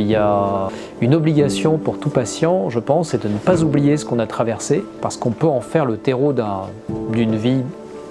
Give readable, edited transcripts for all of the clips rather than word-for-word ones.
il y a une obligation pour tout patient, je pense, c'est de ne pas oublier ce qu'on a traversé, parce qu'on peut en faire le terreau d'une vie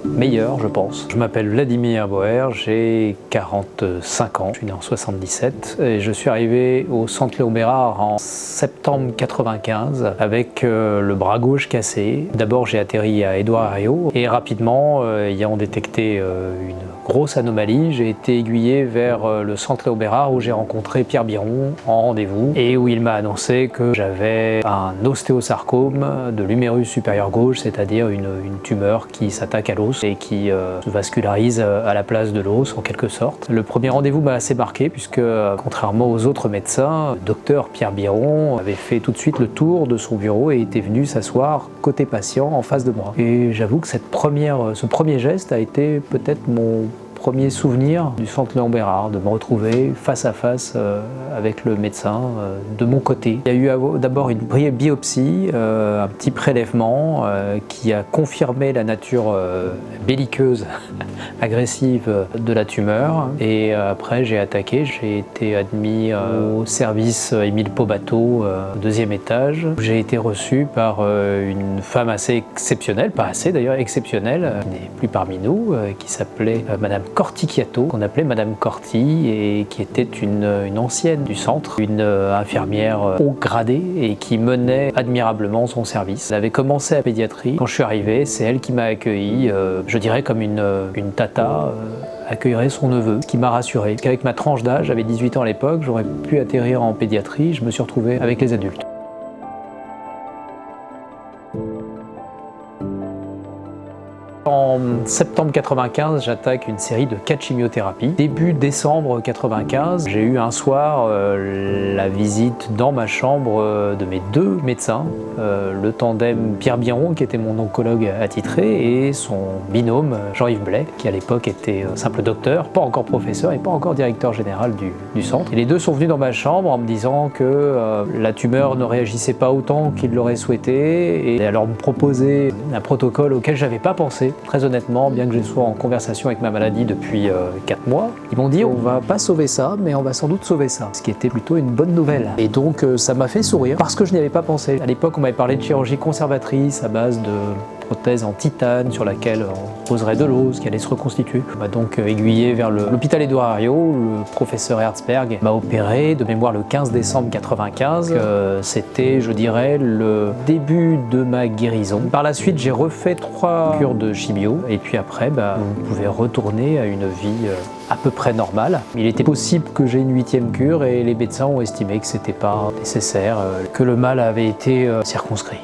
meilleure, je pense. Je m'appelle Vladimir Boer, j'ai 45 ans, je suis né en 77 et je suis arrivé au centre Léon Bérard en septembre 95 avec le bras gauche cassé. D'abord j'ai atterri à Édouard Herriot et rapidement, ayant détecté une grosse anomalie, j'ai été aiguillé vers le centre Léon Bérard où j'ai rencontré Pierre Biron en rendez-vous et où il m'a annoncé que j'avais un ostéosarcome de l'humérus supérieur gauche, c'est-à-dire une tumeur qui s'attaque à l'os et qui se vascularise à la place de l'os en quelque sorte. Le premier rendez-vous m'a assez marqué puisque contrairement aux autres médecins, le docteur Pierre Biron avait fait tout de suite le tour de son bureau et était venu s'asseoir côté patient en face de moi. Et j'avoue que ce premier geste a été peut-être mon premier souvenir du centre Léon Bérard, de me retrouver face à face avec le médecin de mon côté. Il y a eu d'abord une biopsie, un petit prélèvement qui a confirmé la nature belliqueuse, agressive de la tumeur. Et après j'ai été admis au service Émile Paubateau, deuxième étage. J'ai été reçu par une femme assez exceptionnelle, pas assez d'ailleurs, exceptionnelle, qui n'est plus parmi nous, qui s'appelait Madame Corti-Chiato, qu'on appelait Madame Corti, et qui était une ancienne du centre, une infirmière haut gradée et qui menait admirablement son service. Elle avait commencé la pédiatrie. Quand je suis arrivé, c'est elle qui m'a accueilli, je dirais comme une tata accueillerait son neveu, ce qui m'a rassuré. Parce qu'avec ma tranche d'âge, j'avais 18 ans à l'époque, j'aurais pu atterrir en pédiatrie, je me suis retrouvé avec les adultes. En septembre 95, j'attaque une série de 4 chimiothérapies. Début décembre 95, j'ai eu un soir la visite dans ma chambre de mes deux médecins, le tandem Pierre Biron, qui était mon oncologue attitré, et son binôme Jean-Yves Blais, qui à l'époque était simple docteur, pas encore professeur et pas encore directeur général du centre. Et les deux sont venus dans ma chambre en me disant que la tumeur ne réagissait pas autant qu'ils l'auraient souhaité, et alors me proposer un protocole auquel j'avais pas pensé. Très honnêtement, bien que je sois en conversation avec ma maladie depuis 4 mois, ils m'ont dit on va pas sauver ça, mais on va sans doute sauver ça, ce qui était plutôt une bonne nouvelle. Et donc ça m'a fait sourire parce que je n'y avais pas pensé. À l'époque, on m'avait parlé de chirurgie conservatrice à base de prothèse en titane sur laquelle on poserait de l'os qui allait se reconstituer. On m'a donc aiguillé vers l'hôpital Édouard Herriot. Le professeur Herzberg m'a opéré de mémoire le 15 décembre 95. C'était, je dirais, le début de ma guérison. Par la suite, j'ai refait 3 cures de chimio et puis après, on pouvait retourner à une vie à peu près normale. Il était possible que j'ai une 8e cure et les médecins ont estimé que c'était pas nécessaire, que le mal avait été circonscrit.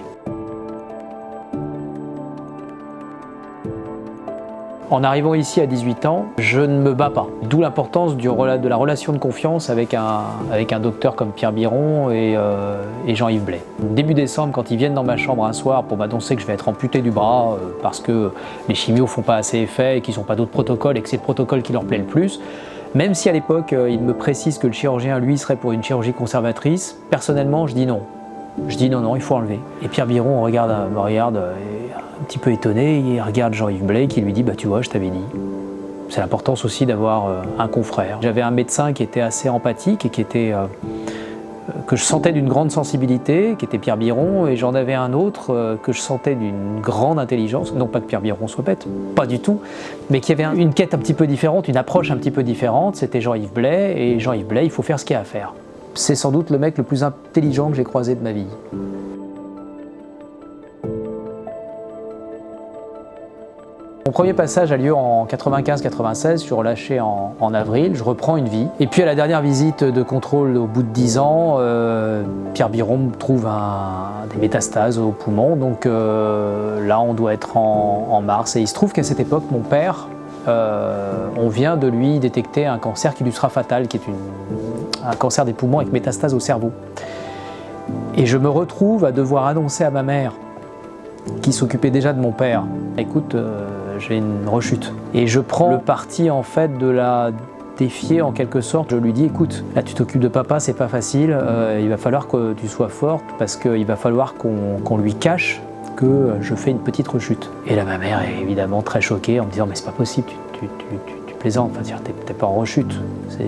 En arrivant ici à 18 ans, je ne me bats pas. D'où l'importance de la relation de confiance avec un docteur comme Pierre Biron et Jean-Yves Blais. Début décembre, quand ils viennent dans ma chambre un soir pour m'annoncer que je vais être amputé du bras parce que les chimios font pas assez effet et qu'ils n'ont pas d'autres protocoles et que c'est le protocole qui leur plaît le plus, même si à l'époque ils me précisent que le chirurgien lui serait pour une chirurgie conservatrice, personnellement je dis non. Je dis non, il faut enlever. Et Pierre Biron me regarde un petit peu étonné, il regarde Jean-Yves Blais qui lui dit tu vois, je t'avais dit. C'est l'importance aussi d'avoir un confrère. J'avais un médecin qui était assez empathique et que je sentais d'une grande sensibilité, qui était Pierre Biron, et j'en avais un autre que je sentais d'une grande intelligence. Non pas que Pierre Biron soit bête, pas du tout, mais qui avait une quête un petit peu différente, une approche un petit peu différente. C'était Jean-Yves Blais, et Jean-Yves Blais, il faut faire ce qu'il y a à faire. C'est sans doute le mec le plus intelligent que j'ai croisé de ma vie. Mon premier passage a lieu en 95-96, je suis relâché en avril, je reprends une vie. Et puis à la dernière visite de contrôle au bout de 10 ans, Pierre Biron trouve des métastases au poumon, donc là on doit être en mars. Et il se trouve qu'à cette époque, mon père, on vient de lui détecter un cancer qui lui sera fatal, qui est un cancer des poumons avec métastase au cerveau. Et je me retrouve à devoir annoncer à ma mère, qui s'occupait déjà de mon père, écoute, j'ai une rechute. Et je prends le parti en fait de la défier en quelque sorte. Je lui dis écoute, là tu t'occupes de papa, c'est pas facile, il va falloir que tu sois forte parce qu'il va falloir qu'on lui cache que je fais une petite rechute. Et là ma mère est évidemment très choquée en me disant mais c'est pas possible, tu plaisante, enfin dire t'es pas en rechute,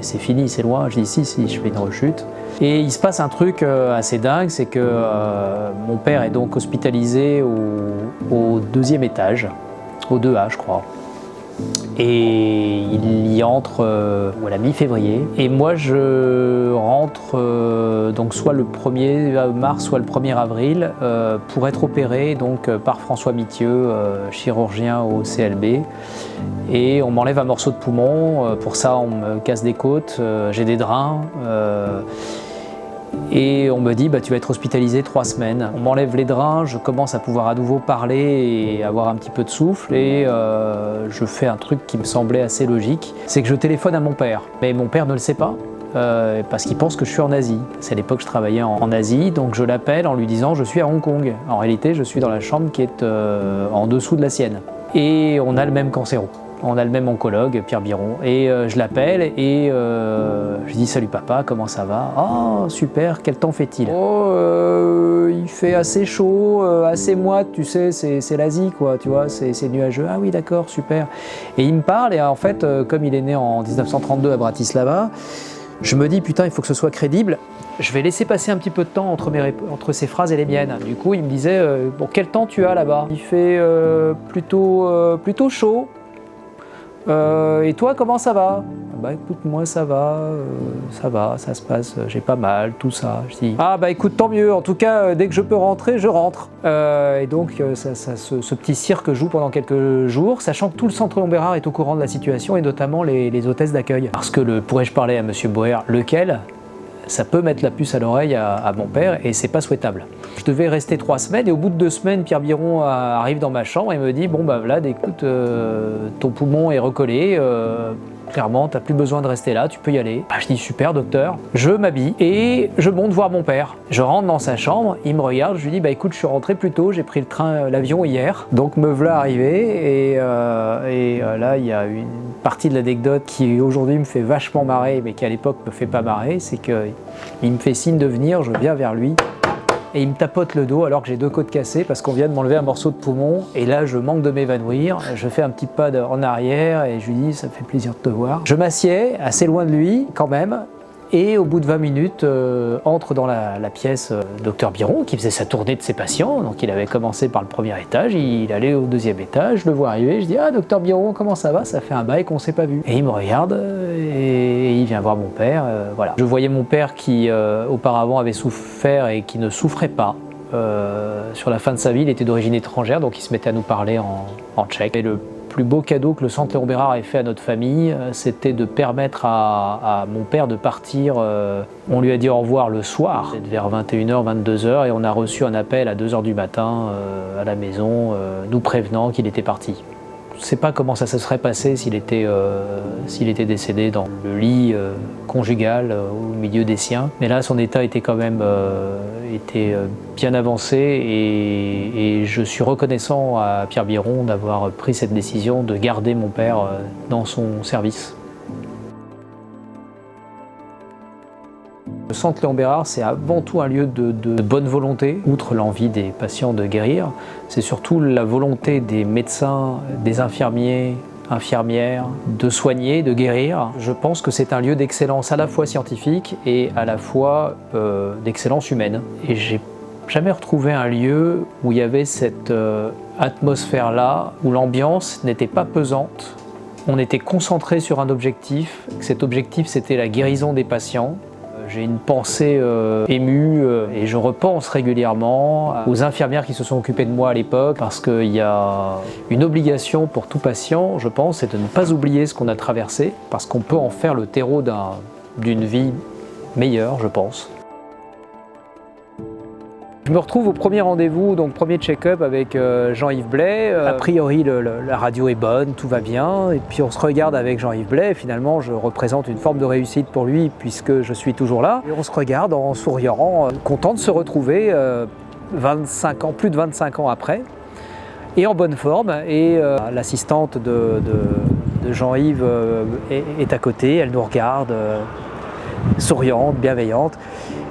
c'est fini, c'est loin. Je dis si, je fais une rechute. Et il se passe un truc assez dingue, c'est que mon père est donc hospitalisé au 2e étage, au 2A je crois. Et il y entre à la mi-février. Et moi je rentre donc soit le 1er mars, soit le 1er avril pour être opéré donc, par François Mithieu, chirurgien au CLB. Et on m'enlève un morceau de poumon. Pour ça on me casse des côtes, j'ai des drains. Et on me dit tu vas être hospitalisé 3 semaines. On m'enlève les drains, je commence à pouvoir à nouveau parler et avoir un petit peu de souffle et je fais un truc qui me semblait assez logique, c'est que je téléphone à mon père. Mais mon père ne le sait pas parce qu'il pense que je suis en Asie. C'est à l'époque que je travaillais en Asie, donc je l'appelle en lui disant je suis à Hong Kong. En réalité je suis dans la chambre qui est en dessous de la sienne. Et on a le même cancéro. On a le même oncologue, Pierre Biron, et je l'appelle et je dis « Salut papa, comment ça va ?»« Oh super, quel temps fait-il ?»« Oh, il fait assez chaud, assez moite, tu sais, c'est l'Asie quoi, tu vois, c'est nuageux. »« Ah oui d'accord, super. » Et il me parle et en fait, comme il est né en 1932 à Bratislava, je me dis « Putain, il faut que ce soit crédible. » Je vais laisser passer un petit peu de temps entre ses phrases et les miennes. Du coup, il me disait « Bon, quel temps tu as là-bas ?»« Il fait plutôt chaud. » Et toi, comment ça va ? Écoute, moi ça va, ça se passe, j'ai pas mal, tout ça. Je dis, écoute, tant mieux, en tout cas, dès que je peux rentrer, je rentre. Et donc, ce petit cirque joue pendant quelques jours, sachant que tout le centre Léon Bérard est au courant de la situation, et notamment les hôtesses d'accueil. Parce que pourrais-je parler à monsieur Boer, lequel ça peut mettre la puce à l'oreille à mon père et c'est pas souhaitable. Je devais rester 3 semaines et au bout de 2 semaines, Pierre Biron arrive dans ma chambre et me dit « Bon Vlad, écoute, ton poumon est recollé, clairement t'as plus besoin de rester là, tu peux y aller. » Je dis « Super docteur ». Je m'habille et je monte voir mon père. Je rentre dans sa chambre, il me regarde, je lui dis « Écoute, je suis rentré plus tôt, j'ai pris l'avion hier, donc me voilà arrivé » et là il y a une partie de l'anecdote qui aujourd'hui me fait vachement marrer mais qui à l'époque me fait pas marrer, c'est qu'il me fait signe de venir, je viens vers lui et il me tapote le dos alors que j'ai 2 côtes cassées parce qu'on vient de m'enlever un morceau de poumon et là je manque de m'évanouir, je fais un petit pas en arrière et je lui dis ça me fait plaisir de te voir. Je m'assieds assez loin de lui quand même et au bout de 20 minutes entre dans la pièce docteur Biron qui faisait sa tournée de ses patients, donc il avait commencé par le 1er étage, il allait au 2e étage, je le vois arriver, je dis ah docteur Biron comment ça va, ça fait un bail qu'on s'est pas vu. Et il me regarde et il vient voir mon père, voilà. Je voyais mon père qui auparavant avait souffert et qui ne souffrait pas. Sur la fin de sa vie, il était d'origine étrangère, donc il se mettait à nous parler en tchèque. Et le plus beau cadeau que le centre Léon Bérard ait fait à notre famille, c'était de permettre à mon père de partir. On lui a dit au revoir le soir, vers 21h, 22h, et on a reçu un appel à 2h du matin à la maison, nous prévenant qu'il était parti. Je ne sais pas comment ça se serait passé s'il était décédé dans le lit conjugal au milieu des siens. Mais là, son état était quand même bien avancé et je suis reconnaissant à Pierre Biron d'avoir pris cette décision de garder mon père dans son service. Le centre Léon Bérard, c'est avant tout un lieu de bonne volonté. Outre l'envie des patients de guérir, c'est surtout la volonté des médecins, des infirmiers, infirmières, de soigner, de guérir. Je pense que c'est un lieu d'excellence à la fois scientifique et à la fois d'excellence humaine. Et j'ai jamais retrouvé un lieu où il y avait cette atmosphère-là, où l'ambiance n'était pas pesante. On était concentré sur un objectif. Cet objectif, c'était la guérison des patients. J'ai une pensée émue et je repense régulièrement aux infirmières qui se sont occupées de moi à l'époque parce qu'il y a une obligation pour tout patient, je pense, c'est de ne pas oublier ce qu'on a traversé parce qu'on peut en faire le terreau d'une vie meilleure, je pense. Je me retrouve au premier rendez-vous, donc premier check-up avec Jean-Yves Blais. A priori, la radio est bonne, tout va bien. Et puis on se regarde avec Jean-Yves Blais. Et finalement, je représente une forme de réussite pour lui puisque je suis toujours là. Et on se regarde en souriant, content de se retrouver 25 ans, plus de 25 ans après, et en bonne forme. Et l'assistante de Jean-Yves est à côté. Elle nous regarde, souriante, bienveillante.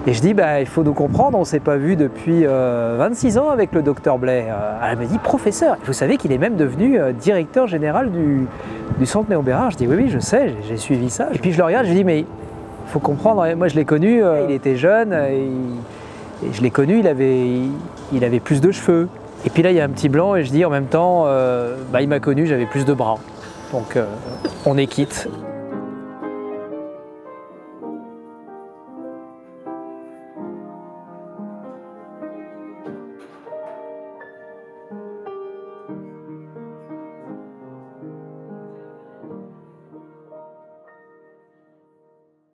Et je dis, bah, il faut nous comprendre, on ne s'est pas vu depuis 26 ans avec le docteur Blais. Elle me dit, professeur, vous savez qu'il est même devenu directeur général du centre Léon Bérard. Je dis, oui, je sais, j'ai suivi ça. Et puis je le regarde, je dis, mais il faut comprendre, moi je l'ai connu, il était jeune, et je l'ai connu, il avait plus de cheveux. Et puis là, il y a un petit blanc, et je dis en même temps, il m'a connu, j'avais plus de bras. Donc on est quitte.